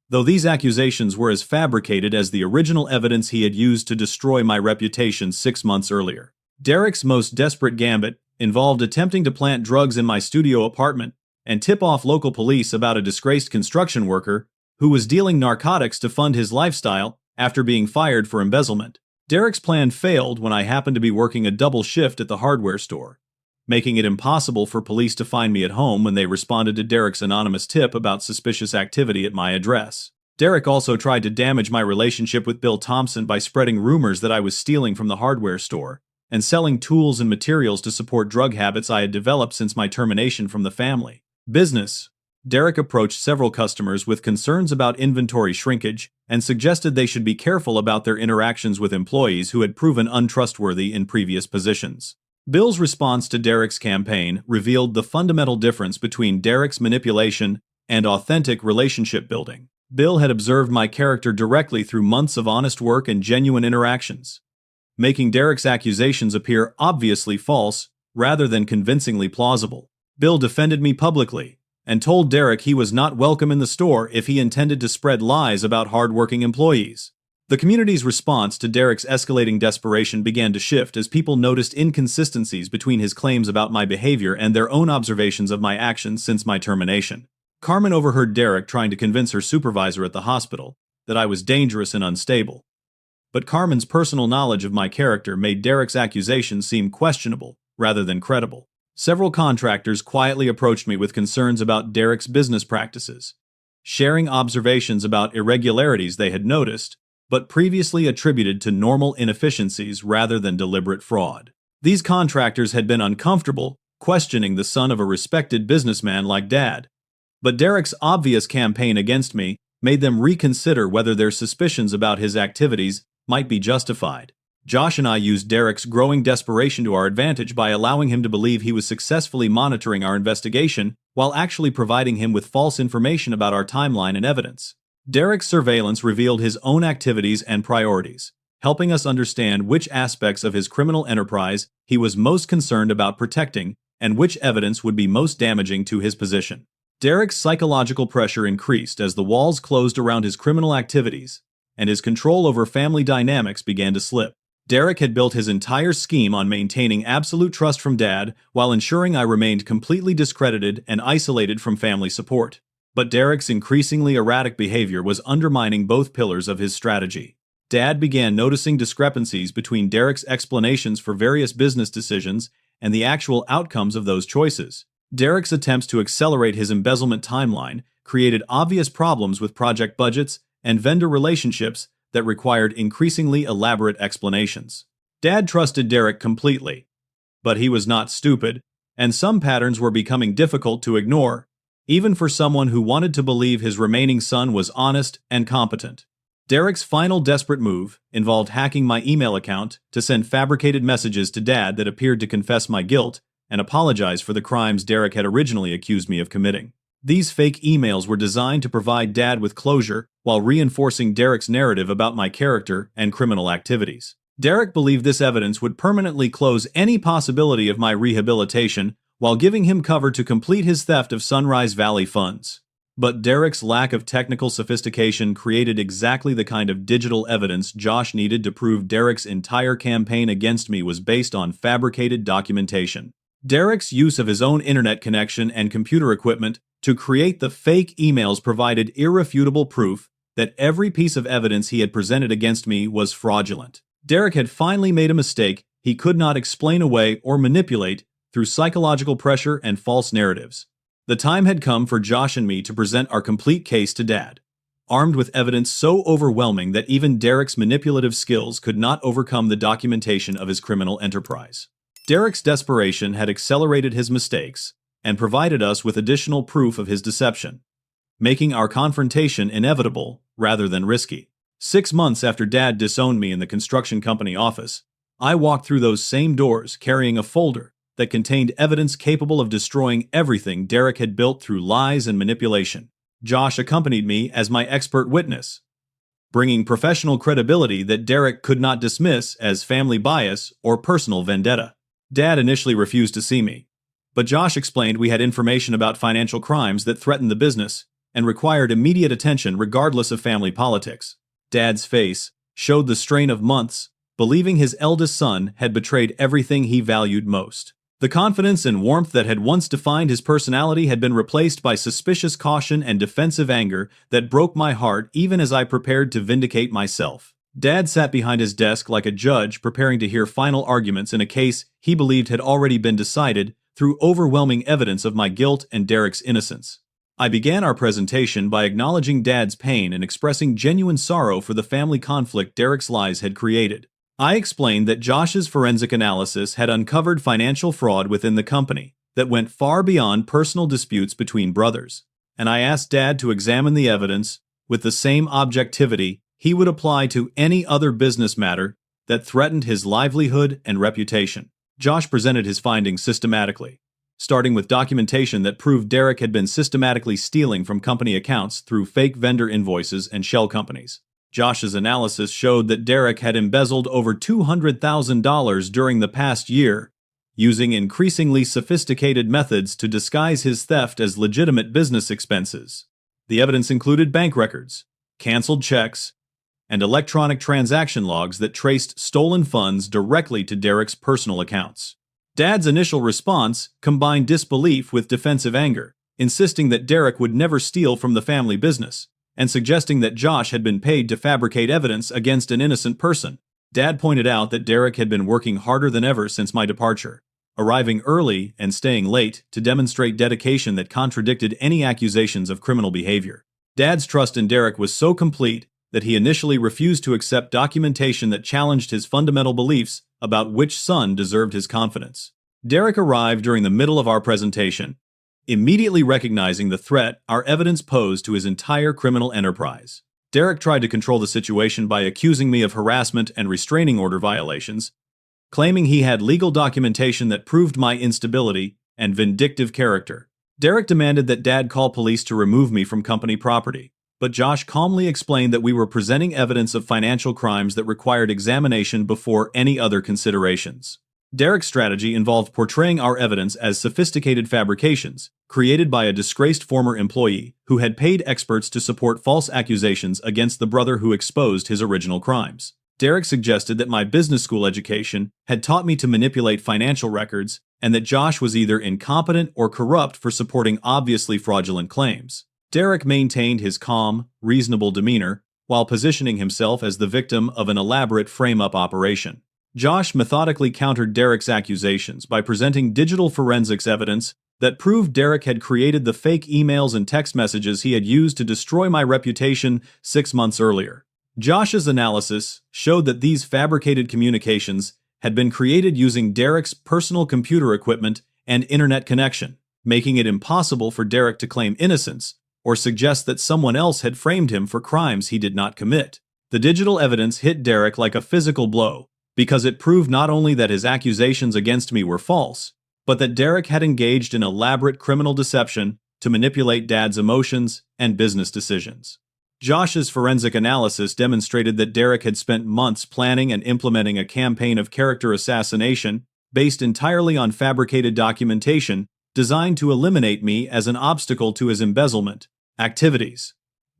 though these accusations were as fabricated as the original evidence he had used to destroy my reputation 6 months earlier. Derek's most desperate gambit involved attempting to plant drugs in my studio apartment and tip off local police about a disgraced construction worker who was dealing narcotics to fund his lifestyle after being fired for embezzlement. Derek's plan failed when I happened to be working a double shift at the hardware store, making it impossible for police to find me at home when they responded to Derek's anonymous tip about suspicious activity at my address. Derek also tried to damage my relationship with Bill Thompson by spreading rumors that I was stealing from the hardware store and selling tools and materials to support drug habits I had developed since my termination from the family business. Derek approached several customers with concerns about inventory shrinkage and suggested they should be careful about their interactions with employees who had proven untrustworthy in previous positions. Bill's response to Derek's campaign revealed the fundamental difference between Derek's manipulation and authentic relationship building. Bill had observed my character directly through months of honest work and genuine interactions, making Derek's accusations appear obviously false rather than convincingly plausible. Bill defended me publicly and told Derek he was not welcome in the store if he intended to spread lies about hardworking employees. The community's response to Derek's escalating desperation began to shift as people noticed inconsistencies between his claims about my behavior and their own observations of my actions since my termination. Carmen overheard Derek trying to convince her supervisor at the hospital that I was dangerous and unstable. But Carmen's personal knowledge of my character made Derek's accusations seem questionable rather than credible. Several contractors quietly approached me with concerns about Derek's business practices, sharing observations about irregularities they had noticed, but previously attributed to normal inefficiencies rather than deliberate fraud. These contractors had been uncomfortable questioning the son of a respected businessman like Dad, but Derek's obvious campaign against me made them reconsider whether their suspicions about his activities might be justified. Josh and I used Derek's growing desperation to our advantage by allowing him to believe he was successfully monitoring our investigation while actually providing him with false information about our timeline and evidence. Derek's surveillance revealed his own activities and priorities, helping us understand which aspects of his criminal enterprise he was most concerned about protecting and which evidence would be most damaging to his position. Derek's psychological pressure increased as the walls closed around his criminal activities, and his control over family dynamics began to slip. Derek had built his entire scheme on maintaining absolute trust from Dad while ensuring I remained completely discredited and isolated from family support. But Derek's increasingly erratic behavior was undermining both pillars of his strategy. Dad began noticing discrepancies between Derek's explanations for various business decisions and the actual outcomes of those choices. Derek's attempts to accelerate his embezzlement timeline created obvious problems with project budgets and vendor relationships that required increasingly elaborate explanations. Dad trusted Derek completely, but he was not stupid, and some patterns were becoming difficult to ignore, even for someone who wanted to believe his remaining son was honest and competent. Derek's final desperate move involved hacking my email account to send fabricated messages to Dad that appeared to confess my guilt and apologize for the crimes Derek had originally accused me of committing. These fake emails were designed to provide Dad with closure while reinforcing Derek's narrative about my character and criminal activities. Derek believed this evidence would permanently close any possibility of my rehabilitation while giving him cover to complete his theft of Sunrise Valley funds. But Derek's lack of technical sophistication created exactly the kind of digital evidence Josh needed to prove Derek's entire campaign against me was based on fabricated documentation. Derek's use of his own internet connection and computer equipment to create the fake emails provided irrefutable proof that every piece of evidence he had presented against me was fraudulent. Derek had finally made a mistake he could not explain away or manipulate through psychological pressure and false narratives. The time had come for Josh and me to present our complete case to Dad, armed with evidence so overwhelming that even Derek's manipulative skills could not overcome the documentation of his criminal enterprise. Derek's desperation had accelerated his mistakes and provided us with additional proof of his deception, making our confrontation inevitable rather than risky. 6 months after Dad disowned me in the construction company office, I walked through those same doors carrying a folder that contained evidence capable of destroying everything Derek had built through lies and manipulation. Josh accompanied me as my expert witness, bringing professional credibility that Derek could not dismiss as family bias or personal vendetta. Dad initially refused to see me, but Josh explained we had information about financial crimes that threatened the business and required immediate attention regardless of family politics. Dad's face showed the strain of months, believing his eldest son had betrayed everything he valued most. The confidence and warmth that had once defined his personality had been replaced by suspicious caution and defensive anger that broke my heart even as I prepared to vindicate myself. Dad sat behind his desk like a judge preparing to hear final arguments in a case he believed had already been decided through overwhelming evidence of my guilt and Derek's innocence. I began our presentation by acknowledging Dad's pain and expressing genuine sorrow for the family conflict Derek's lies had created. I explained that Josh's forensic analysis had uncovered financial fraud within the company that went far beyond personal disputes between brothers, and I asked Dad to examine the evidence with the same objectivity he would apply to any other business matter that threatened his livelihood and reputation. Josh presented his findings systematically, starting with documentation that proved Derek had been systematically stealing from company accounts through fake vendor invoices and shell companies. Josh's analysis showed that Derek had embezzled over $200,000 during the past year, using increasingly sophisticated methods to disguise his theft as legitimate business expenses. The evidence included bank records, canceled checks, and electronic transaction logs that traced stolen funds directly to Derek's personal accounts. Dad's initial response combined disbelief with defensive anger, insisting that Derek would never steal from the family business, and suggesting that Josh had been paid to fabricate evidence against an innocent person. Dad pointed out that Derek had been working harder than ever since my departure, arriving early and staying late to demonstrate dedication that contradicted any accusations of criminal behavior. Dad's trust in Derek was so complete that he initially refused to accept documentation that challenged his fundamental beliefs about which son deserved his confidence. Derek arrived during the middle of our presentation, immediately recognizing the threat our evidence posed to his entire criminal enterprise. Derek tried to control the situation by accusing me of harassment and restraining order violations, claiming he had legal documentation that proved my instability and vindictive character. Derek demanded that Dad call police to remove me from company property, but Josh calmly explained that we were presenting evidence of financial crimes that required examination before any other considerations. Derek's strategy involved portraying our evidence as sophisticated fabrications, created by a disgraced former employee who had paid experts to support false accusations against the brother who exposed his original crimes. Derek suggested that my business school education had taught me to manipulate financial records and that Josh was either incompetent or corrupt for supporting obviously fraudulent claims. Derek maintained his calm, reasonable demeanor while positioning himself as the victim of an elaborate frame-up operation. Josh methodically countered Derek's accusations by presenting digital forensics evidence that proved Derek had created the fake emails and text messages he had used to destroy my reputation 6 months earlier. Josh's analysis showed that these fabricated communications had been created using Derek's personal computer equipment and internet connection, making it impossible for Derek to claim innocence or suggest that someone else had framed him for crimes he did not commit. The digital evidence hit Derek like a physical blow, because it proved not only that his accusations against me were false, but that Derek had engaged in elaborate criminal deception to manipulate Dad's emotions and business decisions. Josh's forensic analysis demonstrated that Derek had spent months planning and implementing a campaign of character assassination based entirely on fabricated documentation designed to eliminate me as an obstacle to his embezzlement activities.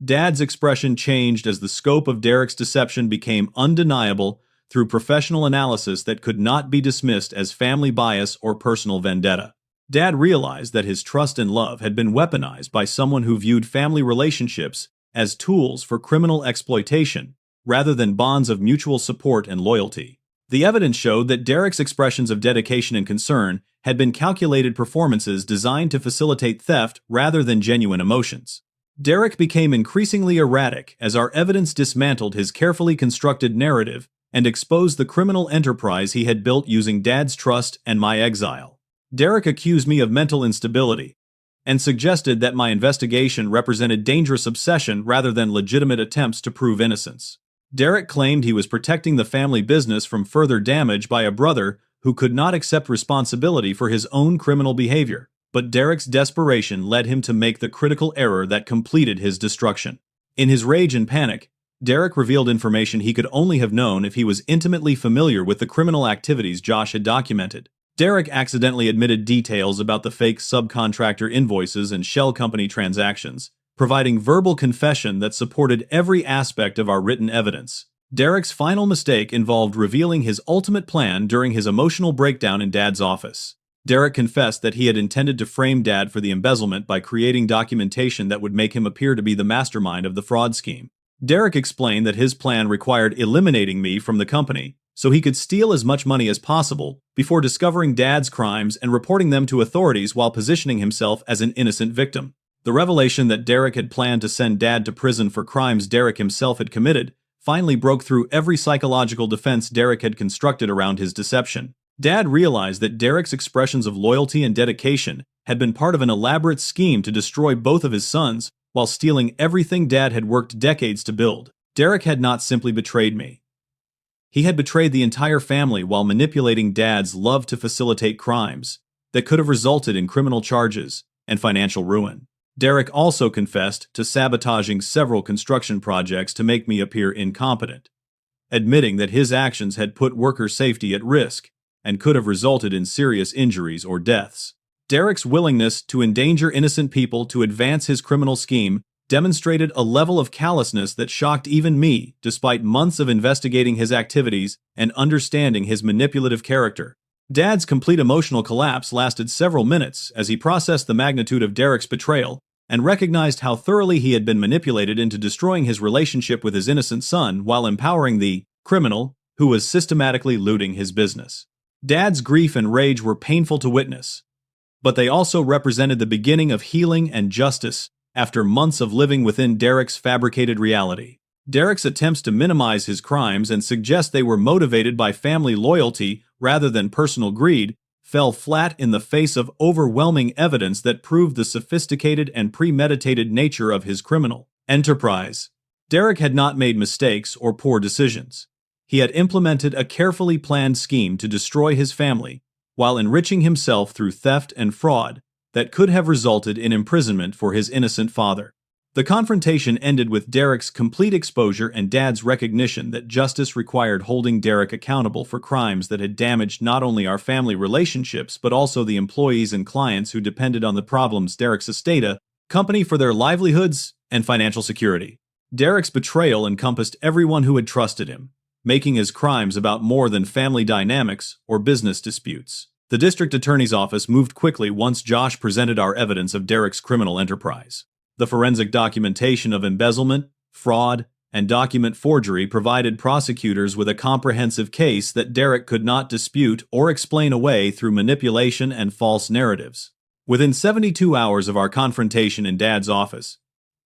Dad's expression changed as the scope of Derek's deception became undeniable through professional analysis that could not be dismissed as family bias or personal vendetta. Dad realized that his trust and love had been weaponized by someone who viewed family relationships as tools for criminal exploitation, rather than bonds of mutual support and loyalty. The evidence showed that Derek's expressions of dedication and concern had been calculated performances designed to facilitate theft rather than genuine emotions. Derek became increasingly erratic as our evidence dismantled his carefully constructed narrative and exposed the criminal enterprise he had built using Dad's trust and my exile. Derek accused me of mental instability and suggested that my investigation represented dangerous obsession rather than legitimate attempts to prove innocence. Derek claimed he was protecting the family business from further damage by a brother who could not accept responsibility for his own criminal behavior, but Derek's desperation led him to make the critical error that completed his destruction. In his rage and panic, Derek revealed information he could only have known if he was intimately familiar with the criminal activities Josh had documented. Derek accidentally admitted details about the fake subcontractor invoices and shell company transactions, providing verbal confession that supported every aspect of our written evidence. Derek's final mistake involved revealing his ultimate plan during his emotional breakdown in Dad's office. Derek confessed that he had intended to frame Dad for the embezzlement by creating documentation that would make him appear to be the mastermind of the fraud scheme. Derek explained that his plan required eliminating me from the company so he could steal as much money as possible before discovering Dad's crimes and reporting them to authorities while positioning himself as an innocent victim. The revelation that Derek had planned to send Dad to prison for crimes Derek himself had committed finally broke through every psychological defense Derek had constructed around his deception. Dad realized that Derek's expressions of loyalty and dedication had been part of an elaborate scheme to destroy both of his sons while stealing everything Dad had worked decades to build. Derek had not simply betrayed me. He had betrayed the entire family while manipulating Dad's love to facilitate crimes that could have resulted in criminal charges and financial ruin. Derek also confessed to sabotaging several construction projects to make me appear incompetent, admitting that his actions had put worker safety at risk and could have resulted in serious injuries or deaths. Derek's willingness to endanger innocent people to advance his criminal scheme demonstrated a level of callousness that shocked even me, despite months of investigating his activities and understanding his manipulative character. Dad's complete emotional collapse lasted several minutes as he processed the magnitude of Derek's betrayal and recognized how thoroughly he had been manipulated into destroying his relationship with his innocent son while empowering the criminal who was systematically looting his business. Dad's grief and rage were painful to witness, but they also represented the beginning of healing and justice after months of living within Derek's fabricated reality. Derek's attempts to minimize his crimes and suggest they were motivated by family loyalty rather than personal greed fell flat in the face of overwhelming evidence that proved the sophisticated and premeditated nature of his criminal enterprise. Derek had not made mistakes or poor decisions. He had implemented a carefully planned scheme to destroy his family while enriching himself through theft and fraud that could have resulted in imprisonment for his innocent father. The confrontation ended with Derek's complete exposure and Dad's recognition that justice required holding Derek accountable for crimes that had damaged not only our family relationships but also the employees and clients who depended on the problems Derek's estate, a company for their livelihoods and financial security. Derek's betrayal encompassed everyone who had trusted him, making his crimes about more than family dynamics or business disputes. The district attorney's office moved quickly once Josh presented our evidence of Derek's criminal enterprise. The forensic documentation of embezzlement, fraud, and document forgery provided prosecutors with a comprehensive case that Derek could not dispute or explain away through manipulation and false narratives. Within 72 hours of our confrontation in Dad's office,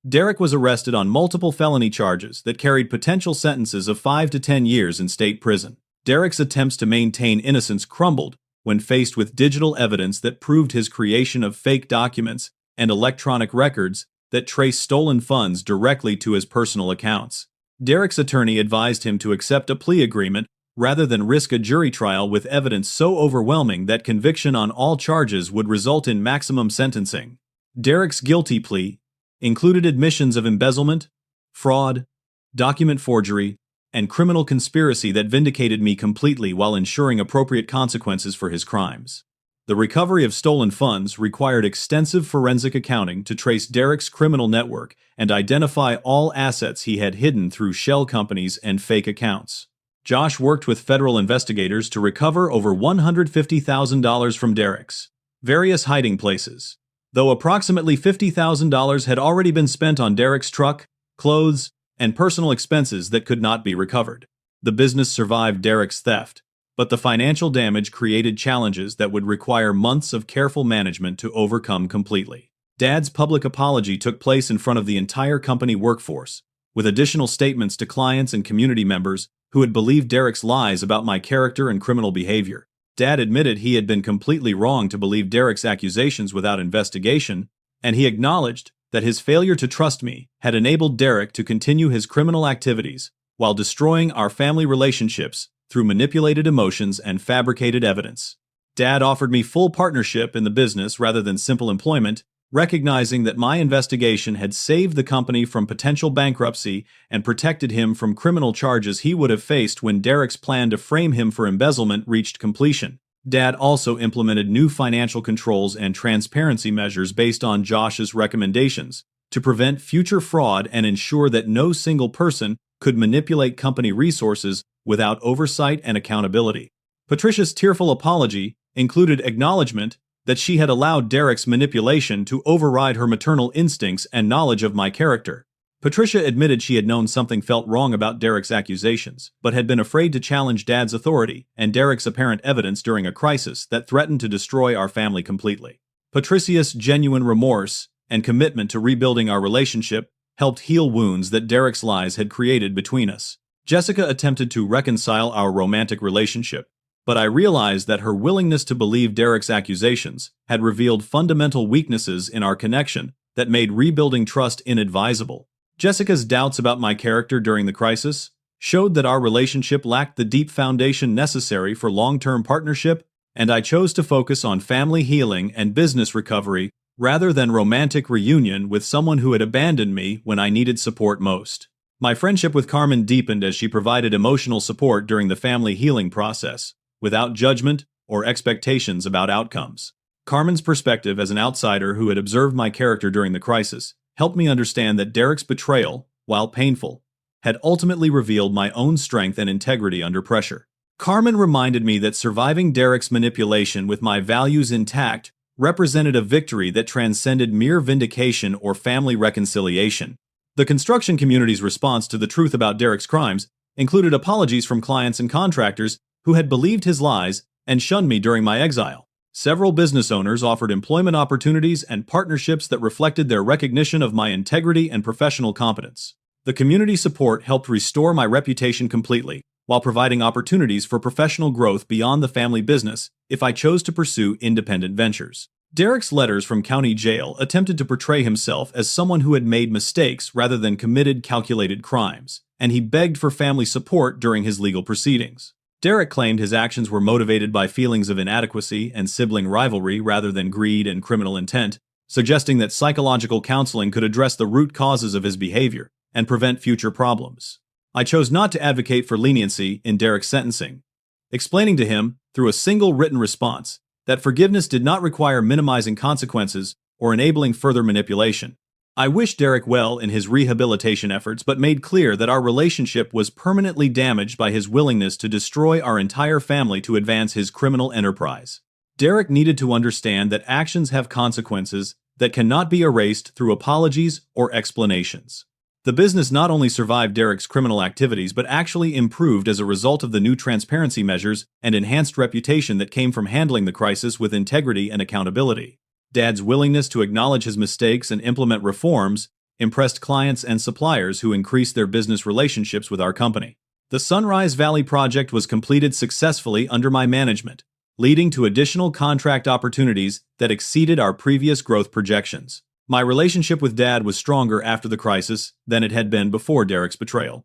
Derek was arrested on multiple felony charges that carried potential sentences of 5 to 10 years in state prison. Derek's attempts to maintain innocence crumbled when faced with digital evidence that proved his creation of fake documents and electronic records that traced stolen funds directly to his personal accounts. Derek's attorney advised him to accept a plea agreement rather than risk a jury trial with evidence so overwhelming that conviction on all charges would result in maximum sentencing. Derek's guilty plea included admissions of embezzlement, fraud, document forgery, and criminal conspiracy that vindicated me completely while ensuring appropriate consequences for his crimes. The recovery of stolen funds required extensive forensic accounting to trace Derek's criminal network and identify all assets he had hidden through shell companies and fake accounts. Josh worked with federal investigators to recover over $150,000 from Derek's various hiding places, though approximately $50,000 had already been spent on Derek's truck, clothes, and personal expenses that could not be recovered. The business survived Derek's theft, but the financial damage created challenges that would require months of careful management to overcome completely. Dad's public apology took place in front of the entire company workforce, with additional statements to clients and community members who had believed Derek's lies about my character and criminal behavior. Dad admitted he had been completely wrong to believe Derek's accusations without investigation, and he acknowledged that his failure to trust me had enabled Derek to continue his criminal activities while destroying our family relationships through manipulated emotions and fabricated evidence. Dad offered me full partnership in the business rather than simple employment, recognizing that my investigation had saved the company from potential bankruptcy and protected him from criminal charges he would have faced when Derek's plan to frame him for embezzlement reached completion. Dad also implemented new financial controls and transparency measures based on Josh's recommendations to prevent future fraud and ensure that no single person could manipulate company resources without oversight and accountability. Patricia's tearful apology included acknowledgement that she had allowed Derek's manipulation to override her maternal instincts and knowledge of my character. Patricia admitted she had known something felt wrong about Derek's accusations, but had been afraid to challenge Dad's authority and Derek's apparent evidence during a crisis that threatened to destroy our family completely. Patricia's genuine remorse and commitment to rebuilding our relationship helped heal wounds that Derek's lies had created between us. Jessica attempted to reconcile our romantic relationship, but I realized that her willingness to believe Derek's accusations had revealed fundamental weaknesses in our connection that made rebuilding trust inadvisable. Jessica's doubts about my character during the crisis showed that our relationship lacked the deep foundation necessary for long-term partnership and I chose to focus on family healing and business recovery rather than romantic reunion with someone who had abandoned me when I needed support most. My friendship with Carmen deepened as she provided emotional support during the family healing process, without judgment or expectations about outcomes. Carmen's perspective as an outsider who had observed my character during the crisis helped me understand that Derek's betrayal, while painful, had ultimately revealed my own strength and integrity under pressure. Carmen reminded me that surviving Derek's manipulation with my values intact represented a victory that transcended mere vindication or family reconciliation. The construction community's response to the truth about Derek's crimes included apologies from clients and contractors who had believed his lies and shunned me during my exile. Several business owners offered employment opportunities and partnerships that reflected their recognition of my integrity and professional competence. The community support helped restore my reputation completely, while providing opportunities for professional growth beyond the family business if I chose to pursue independent ventures. Derek's letters from county jail attempted to portray himself as someone who had made mistakes rather than committed calculated crimes, and he begged for family support during his legal proceedings. Derek claimed his actions were motivated by feelings of inadequacy and sibling rivalry rather than greed and criminal intent, suggesting that psychological counseling could address the root causes of his behavior and prevent future problems. I chose not to advocate for leniency in Derek's sentencing, explaining to him, through a single written response, that forgiveness did not require minimizing consequences or enabling further manipulation. I wished Derek well in his rehabilitation efforts, but made clear that our relationship was permanently damaged by his willingness to destroy our entire family to advance his criminal enterprise. Derek needed to understand that actions have consequences that cannot be erased through apologies or explanations. The business not only survived Derek's criminal activities but actually improved as a result of the new transparency measures and enhanced reputation that came from handling the crisis with integrity and accountability. Dad's willingness to acknowledge his mistakes and implement reforms impressed clients and suppliers who increased their business relationships with our company. The Sunrise Valley project was completed successfully under my management, leading to additional contract opportunities that exceeded our previous growth projections. My relationship with Dad was stronger after the crisis than it had been before Derek's betrayal,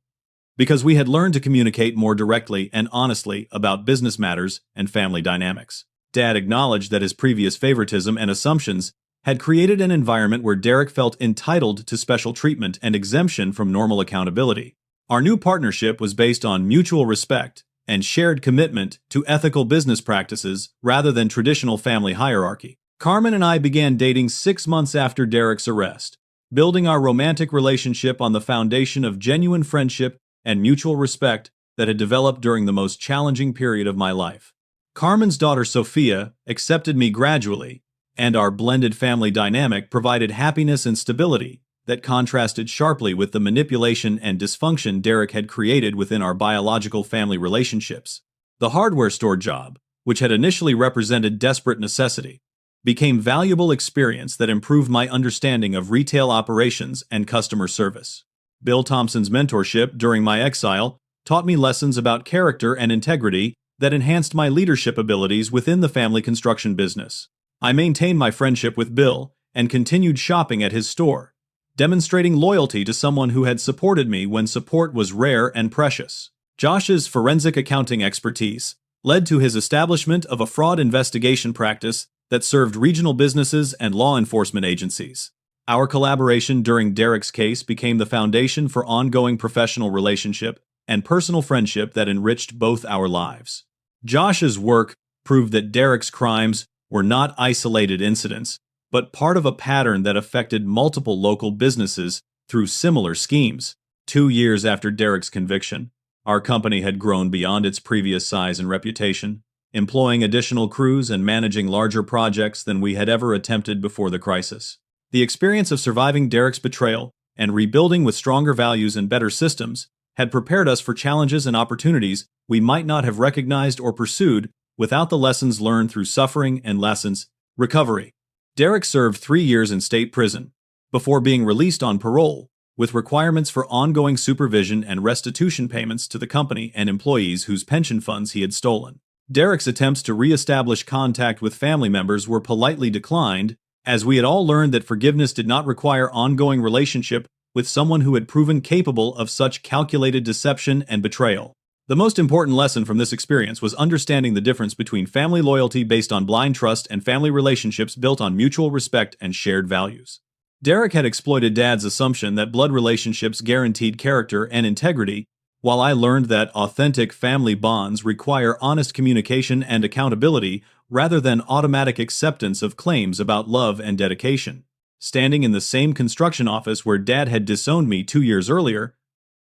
because we had learned to communicate more directly and honestly about business matters and family dynamics. Dad acknowledged that his previous favoritism and assumptions had created an environment where Derek felt entitled to special treatment and exemption from normal accountability. Our new partnership was based on mutual respect and shared commitment to ethical business practices rather than traditional family hierarchy. Carmen and I began dating 6 months after Derek's arrest, building our romantic relationship on the foundation of genuine friendship and mutual respect that had developed during the most challenging period of my life. Carmen's daughter Sophia accepted me gradually, and our blended family dynamic provided happiness and stability that contrasted sharply with the manipulation and dysfunction Derek had created within our biological family relationships. The hardware store job, which had initially represented desperate necessity, became valuable experience that improved my understanding of retail operations and customer service. Bill Thompson's mentorship during my exile taught me lessons about character and integrity that enhanced my leadership abilities within the family construction business. I maintained my friendship with Bill and continued shopping at his store, demonstrating loyalty to someone who had supported me when support was rare and precious. Josh's forensic accounting expertise led to his establishment of a fraud investigation practice that served regional businesses and law enforcement agencies. Our collaboration during Derek's case became the foundation for ongoing professional relationship and personal friendship that enriched both our lives. Josh's work proved that Derek's crimes were not isolated incidents, but part of a pattern that affected multiple local businesses through similar schemes. 2 years after Derek's conviction, our company had grown beyond its previous size and reputation, employing additional crews and managing larger projects than we had ever attempted before the crisis. The experience of surviving Derek's betrayal and rebuilding with stronger values and better systems had prepared us for challenges and opportunities we might not have recognized or pursued without the lessons learned through suffering and lessons. Recovery. Derek served 3 years in state prison before being released on parole, with requirements for ongoing supervision and restitution payments to the company and employees whose pension funds he had stolen. Derek's attempts to re-establish contact with family members were politely declined, as we had all learned that forgiveness did not require ongoing relationship with someone who had proven capable of such calculated deception and betrayal. The The most important lesson from this experience was understanding the difference between family loyalty based on blind trust and family relationships built on mutual respect and shared values. Derek had exploited Dad's assumption that blood relationships guaranteed character and integrity, while I learned that authentic family bonds require honest communication and accountability rather than automatic acceptance of claims about love and dedication. Standing in the same construction office where Dad had disowned me 2 years earlier,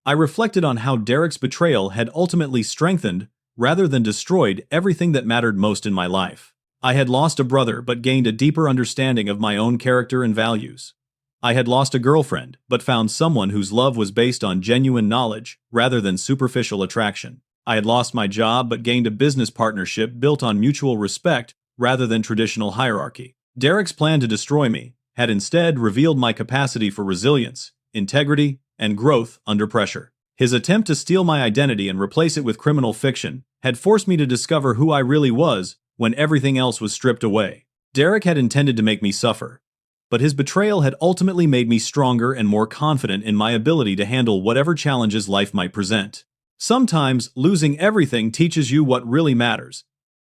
I reflected on how Derek's betrayal had ultimately strengthened, rather than destroyed, everything that mattered most in my life. I had lost a brother but gained a deeper understanding of my own character and values. I had lost a girlfriend but found someone whose love was based on genuine knowledge rather than superficial attraction. I had lost my job but gained a business partnership built on mutual respect rather than traditional hierarchy. Derek's plan to destroy me had instead revealed my capacity for resilience, integrity, and growth under pressure. His attempt to steal my identity and replace it with criminal fiction had forced me to discover who I really was when everything else was stripped away. Derek had intended to make me suffer, but his betrayal had ultimately made me stronger and more confident in my ability to handle whatever challenges life might present. Sometimes losing everything teaches you what really matters,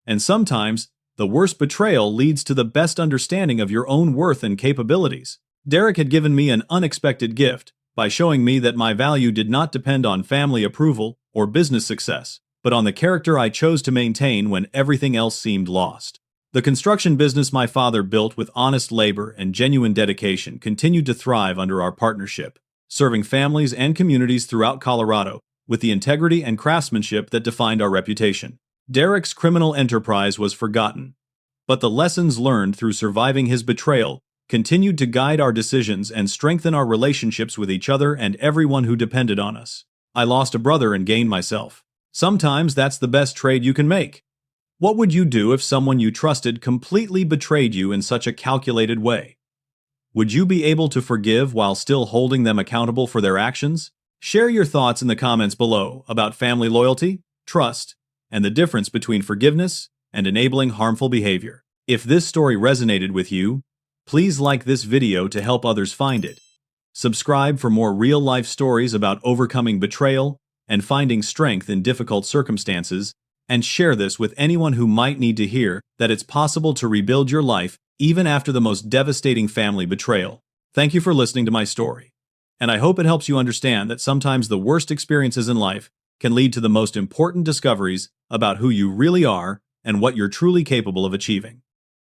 and sometimes the worst betrayal leads to the best understanding of your own worth and capabilities. Derek had given me an unexpected gift by showing me that my value did not depend on family approval or business success, but on the character I chose to maintain when everything else seemed lost. The construction business my father built with honest labor and genuine dedication continued to thrive under our partnership, serving families and communities throughout Colorado with the integrity and craftsmanship that defined our reputation. Derek's criminal enterprise was forgotten, but the lessons learned through surviving his betrayal continued to guide our decisions and strengthen our relationships with each other and everyone who depended on us. I lost a brother and gained myself. Sometimes that's the best trade you can make. What would you do if someone you trusted completely betrayed you in such a calculated way? Would you be able to forgive while still holding them accountable for their actions? Share your thoughts in the comments below about family loyalty, trust, and the difference between forgiveness and enabling harmful behavior. If this story resonated with you, please like this video to help others find it. Subscribe for more real-life stories about overcoming betrayal and finding strength in difficult circumstances, and share this with anyone who might need to hear that it's possible to rebuild your life even after the most devastating family betrayal. Thank you for listening to my story, and I hope it helps you understand that sometimes the worst experiences in life can lead to the most important discoveries about who you really are and what you're truly capable of achieving.